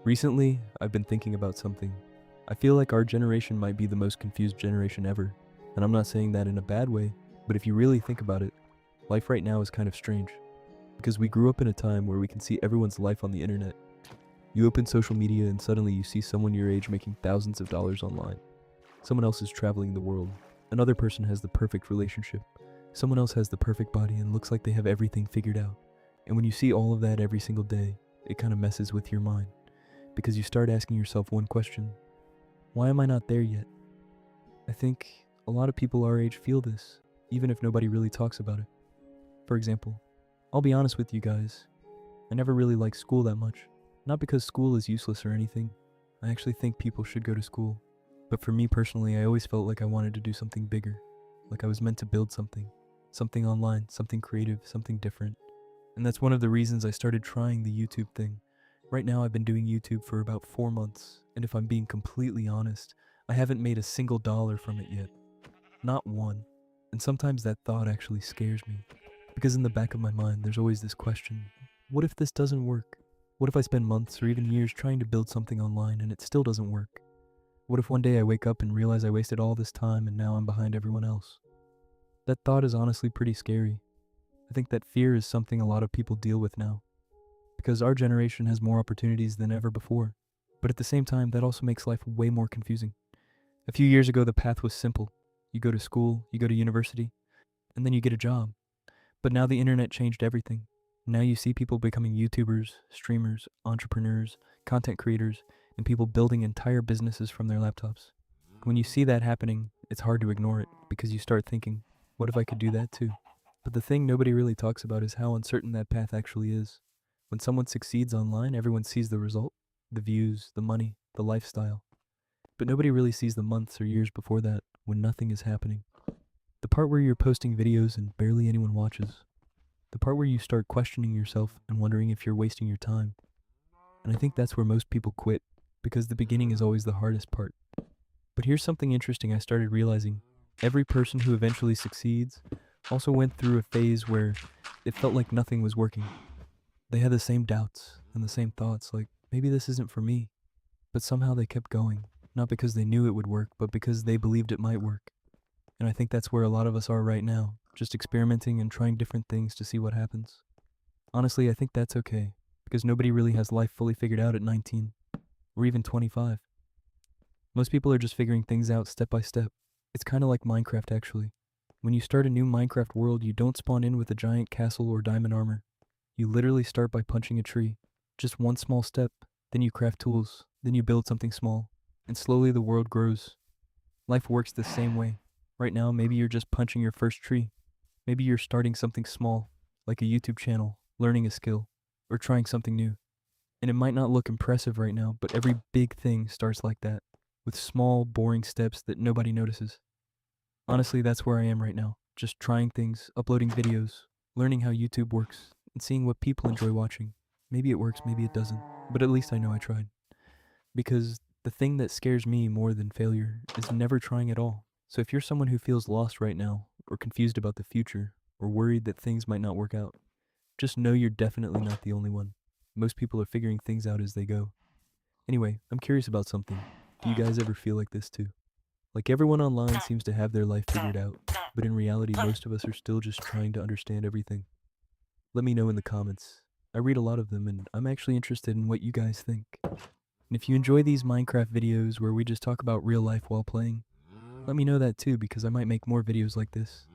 Recently, I've been thinking about something. I feel like our generation might be the most confused generation ever. And I'm not saying that in a bad way, but if you really think about it, life right now is kind of strange. Because we grew up in a time where we can see everyone's life on the internet. You open social media and suddenly you see someone your age making thousands of dollars online. Someone else is traveling the world. Another person has the perfect relationship. Someone else has the perfect body and looks like they have everything figured out. And when you see all of that every single day, it kind of messes with your mind. Because you start asking yourself one question: why am I not there yet? I think a lot of people our age feel this, even if nobody really talks about it. For example, I'll be honest with you guys, I never really liked school that much. Not because school is useless or anything, I actually think people should go to school. But for me personally, I always felt like I wanted to do something bigger, like I was meant to build something online, something creative, something different. And that's one of the reasons I started trying the YouTube thing. Right now, I've been doing YouTube for about 4 months, and if I'm being completely honest, I haven't made a single dollar from it yet. Not one. And sometimes that thought actually scares me. Because in the back of my mind, there's always this question: what if this doesn't work? What if I spend months or even years trying to build something online and it still doesn't work? What if one day I wake up and realize I wasted all this time and now I'm behind everyone else? That thought is honestly pretty scary. I think that fear is something a lot of people deal with now, because our generation has more opportunities than ever before. But at the same time, that also makes life way more confusing. A few years ago, the path was simple. You go to school, you go to university, and then you get a job. But now the internet changed everything. Now you see people becoming YouTubers, streamers, entrepreneurs, content creators, and people building entire businesses from their laptops. When you see that happening, it's hard to ignore it because you start thinking, what if I could do that too? But the thing nobody really talks about is how uncertain that path actually is. When someone succeeds online, everyone sees the result: the views, the money, the lifestyle. But nobody really sees the months or years before that when nothing is happening. The part where you're posting videos and barely anyone watches. The part where you start questioning yourself and wondering if you're wasting your time. And I think that's where most people quit, because the beginning is always the hardest part. But here's something interesting I started realizing. Every person who eventually succeeds also went through a phase where it felt like nothing was working. They had the same doubts and the same thoughts, like, maybe this isn't for me. But somehow they kept going, not because they knew it would work, but because they believed it might work. And I think that's where a lot of us are right now, just experimenting and trying different things to see what happens. Honestly, I think that's okay, because nobody really has life fully figured out at 19, or even 25. Most people are just figuring things out step by step. It's kind of like Minecraft, actually. When you start a new Minecraft world, you don't spawn in with a giant castle or diamond armor. You literally start by punching a tree. Just one small step, then you craft tools, then you build something small, and slowly the world grows. Life works the same way. Right now, maybe you're just punching your first tree. Maybe you're starting something small, like a YouTube channel, learning a skill, or trying something new. And it might not look impressive right now, but every big thing starts like that, with small, boring steps that nobody notices. Honestly, that's where I am right now. Just trying things, uploading videos, learning how YouTube works, and seeing what people enjoy watching. Maybe it works, maybe it doesn't, but at least I know I tried. Because the thing that scares me more than failure is never trying at all. So if you're someone who feels lost right now, or confused about the future, or worried that things might not work out, just know you're definitely not the only one. Most people are figuring things out as they go. Anyway, I'm curious about something. Do you guys ever feel like this too? Like everyone online seems to have their life figured out, but in reality, most of us are still just trying to understand everything. Let me know in the comments. I read a lot of them, and I'm actually interested in what you guys think. And if you enjoy these Minecraft videos where we just talk about real life while playing, let me know that too, because I might make more videos like this.